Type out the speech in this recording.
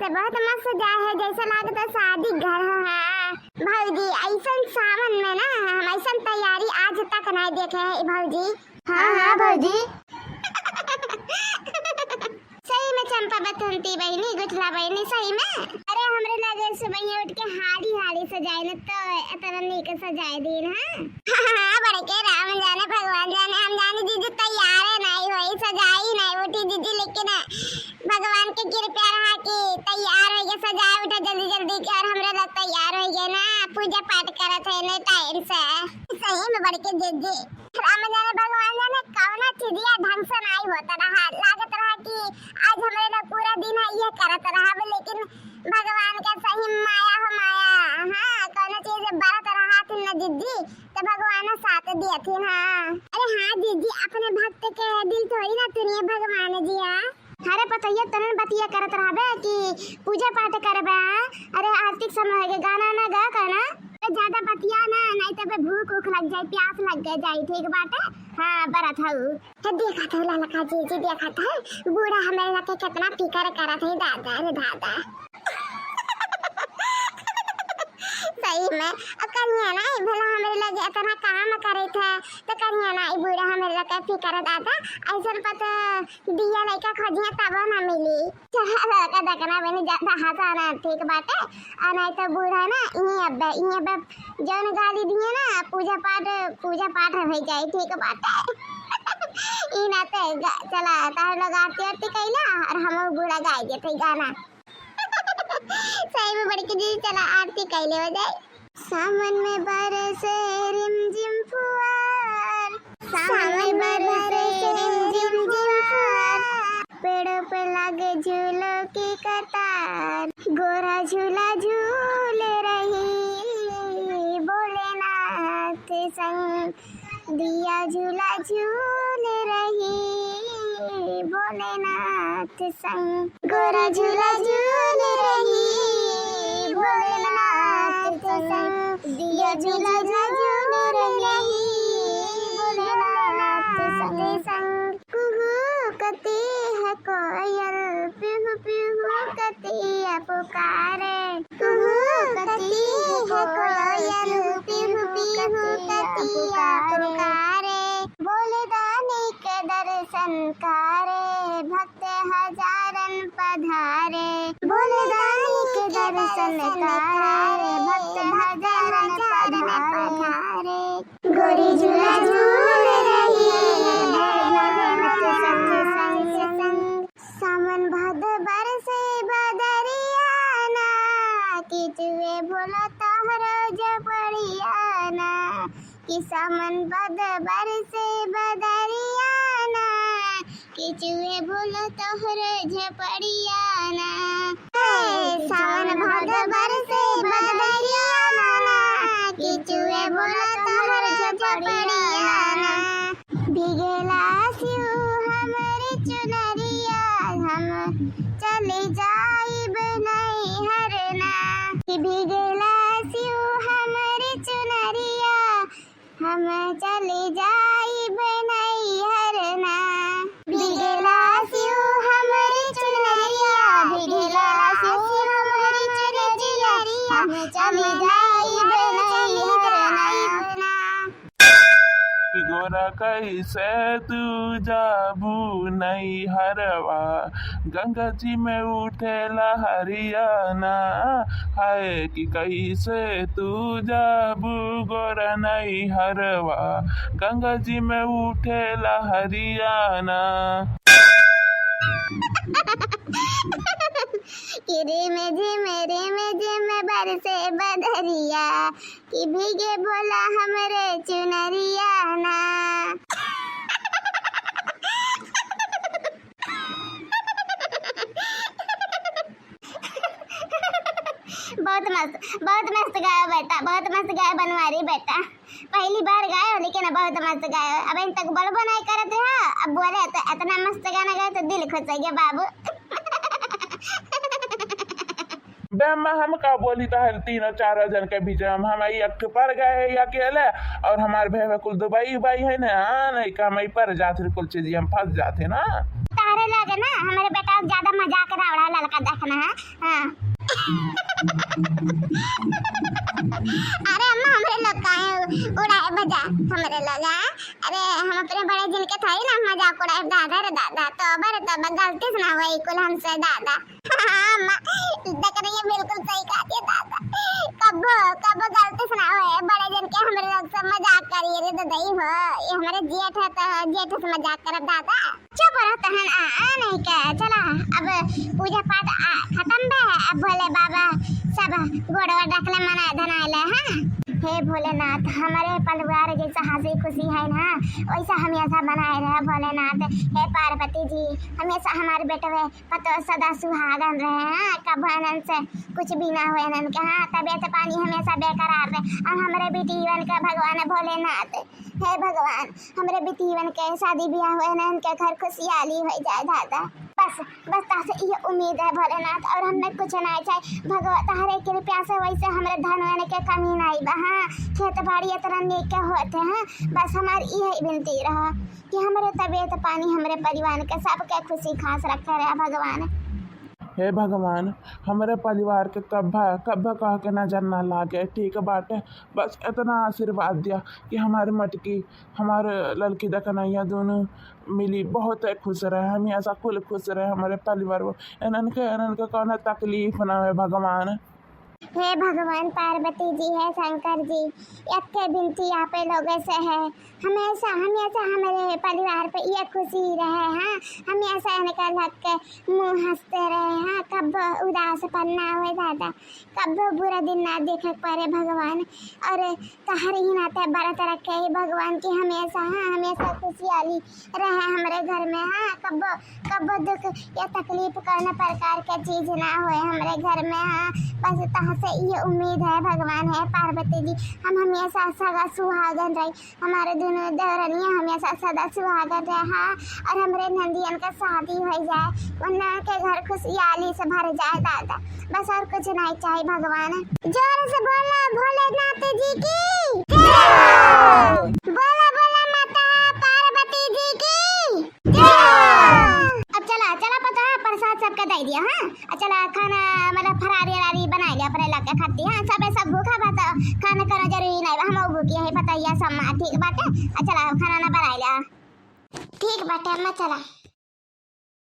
बहुत मस्त सजा है, जैसा लगता शादी घर है भौजी। ऐसा सावन में ना हम ऐसा तैयारी आज तक नहीं देखे है भौजी। हाँ भौजी। सही में चंपा बसंती बहनी गुठला बहनी सही में। अरे हमरे लगे सुबह उठ के हाली हाली सजाए न तो इतना नीक सजाए दिन। हाँ बड़े के राम जाने भगवान जाने, हम जाने दीदी तैयार है नहीं हुई सजाई नहीं उठी दीदी, लेकिन भगवान के कृपा रहा कि तैयार हो गए सजाए उठा जल्दी जल्दी के, और हमरे लोग तैयार हो गए ना पूजा पाठ करत है ने टाइम से। सही में बड़े के दीदी राम जाने भगवान जाने कौना चीजिया ढंग से नहीं होता रहा, लागत रहा कि आज हमरे लोग पूरा दिन ये करत रहा, लेकिन भगवान का सही माया हो माया। हाँ कौना चीज बरत रहा थी ना दीदी तो भगवान साथ दिया थी। हाँ अरे हाँ दीदी अपने भक्त के दिल थोड़ी ना तुनिए भगवान जी। अरे पतैया तने बतिया करत रहबे कि पूजा पाठ करबे। अरे आरती समय के गाना ना गा करना, ज्यादा बतिया ना नहीं तो भूख उख लग जाए प्यास लग जाए ठीक बाटे। हाँ बरत हूँ तो देखा था ललका जी देखा था बूढ़ा हमारे लगे कितना फिकर करा था दादा रे दादा। सही में अब कन्या ना भला हमारे लगे इतना काम करे थे तो कन्या ना बूढ़ा हमारे लगे फिकर दादा ऐसा पता दिया लड़का खोजिया तब ना मिली। लड़का देखना बनी ज्यादा हंसाना ठीक बाटे, और नहीं तो बूढ़ा ना इन्हीं अब जौन गाली दिए ना पूजा पाठ हो जाए ठीक बाटे। इना ते चला तार लोग आरती कैला और हम बूढ़ा गाय देते गाना। सही में बड़ी जी चला आरती कैले हो जाए। सावन में बरसे रिमझिम फुहार, सावन में बरसे रिमझिम फुहार, पेड़ों पे लगे झूलों की कतार, गोरा झूला झूल रही भोलेनाथ संग, दिया झूला झूल रही भोलेनाथ संग, गोरा झूला झूल रही भोलेनाथ संग, दिया झूला झूल रही भोलेनाथ संग। कुहू कती है कोयल पिहू पिहू कती है पुकारे, कुहू कती है कोयल पिहू पिहू कती है पुकारे, बोले दानी के दर्शन कारे भक्त हजारन पधारे, बोले दानी के दर्शन कारे भक्त हजारन पधारे, गोरी झूला झूल रही भोलेनाथ संग संग संग, सावन भादो बरसे बदरियाना, कि तुए भोला तोहरो झपड़ियाना, कि सावन भादो बरसे बदरियाना, कि तुए भोला तोहरो झपड़ियाना, सावन भादो बरसे बदरियाना, कि तुए भोला तोहरो झपड़ियाना, भीगेला शिव हमरे चुनरिया हम चले जाइब नहीं हरना, कि भीगेला शिव हमरे चुनरिया हम चले जाइब नहीं हरना, भीगेला शिव हमरे चुनरिया, भीगेला शिव हमरे चुनरिया हम चले जाइब नहीं हरना। गोरा कैसे तू जाबू नहीं हरवा, गंगा जी में उठे लहरियाना, हाय कि कैसे तू जाबू गोरा नहीं हरवा, गंगा जी में उठे लहरियाना। रे में बरसे बदरिया, कि भीगे भोला हमरे चुनरिया ना। बहुत मस्त गाया बेटा, बहुत मस्त गाया बनवारी बेटा, पहली बार गाया लेकिन बहुत मस्त गाया। अब इन तक बोलबो नहीं करते है, अब बोले तो इतना मस्त गाना गाया तो दिल खुश हो गया बाबू। बेमा हम का बोली तो हर तीनों चारों जन के बीच में हम एक पर गए या अकेले, और हमारे भैया कुल दुबई बाई है ना, नहीं का हम पर जाते कुल चीज हम फंस जाते ना। तारे लगे ना हमारे बेटा ज्यादा मजाक रावड़ा लड़का देखना है। हाँ कोड़ा दादा रे दादा तो गलती से ना हुई कुल हमसे दादा। हाँ अम्मा देख रही है बिल्कुल सही कहती है दादा। कब गलती से ना हुए बड़े जन के हमरे लोग सब मजाक करिए रे दादा हो ये हमारे जेठ है तो जेठ से मजाक करब दादा। चुप रहो तहन नहीं के चला अब पूजा पाठ खत्म बे अब भोले बाबा सब गोड़वा डकले मना धनाइले हैं। हे भोलेनाथ हमारे परिवार जैसा हंसी खुशी है ना वैसा हमेशा बनाए रहे भोलेनाथ। हे पार्वती जी हमेशा हमारे बेटे पतो सदा सुहागन रहे हैं कब अनन से कुछ भी ना हुए अनन के। हाँ तबियत पानी हमेशा बेकरार रहे और हमारे बेटीवन के भगवान भोलेनाथ। हे भगवान हमारे बेटीवन के शादी ब्याह हुए अनन के घर खुशहाली हो जाए दादा। बस तासे ये उम्मीद है भोलेनाथ और हमें कुछ नहीं चाहिए भगवान तारे कृपा से वैसे हमारे धन वाने के कमी नहीं बा। हाँ खेत बाड़ी इतना नेक के होते हैं बस हमारी यही विनती रहा कि हमारे तबीयत पानी हमारे परिवार के सबके खुशी खास रखे रहे भगवान। हे भगवान हमारे परिवार के कब कह के नजर ना लागे ठीक बाटे। बस इतना आशीर्वाद दिया कि हमारे मटकी हमारे लड़की दकनैया दोनों मिली बहुत खुश रहे हमेशा कुल खुश रहे हमारे परिवार वो इनन के कौन तकलीफ ना है भगवान। हे भगवान पार्वती जी है शंकर जी एक विनती आप लोगों से है हमेशा हमारे परिवार पे ये खुशी रहे। हाँ हमेशा इनका लग के मुँह हंसते रहे। हाँ कब उदास पन्ना हुए दादा कब बुरा दिन ना देखे पड़े भगवान और तहर ही नाते बरत रखे ही भगवान की हमेशा। हाँ हमेशा खुशहाली रहे हमारे घर में। हाँ कब दुख या तकलीफ करने प्रकार के चीज ना हुए हमारे घर में। हाँ बस तहाँ से ये उम्मीद है भगवान है पार्वती जी हम हमेशा सदा सुहागन रही हमारे दोनों देवरनियाँ हमेशा सदा सुहागन रहे। हाँ और हमारे नंदियन का शादी हो जाए वरना के घर खुशहाली से भर जाए दादा। बस और कुछ नहीं चाहिए भगवान। जोर से बोला भोलेनाथ जी की जय। बोला माता पार्वती जी की जय। अब चला पता प्रसाद सबका दे दिया। हाँ चला खाना मतलब फरारी बना लिया अपने लग के खाती। हाँ सब भूखा बात खाना करना जरूरी नहीं हम भूखी है बताइए सब ठीक बाटे। चला खाना ना बना लिया ठीक बाटे अम्मा चला।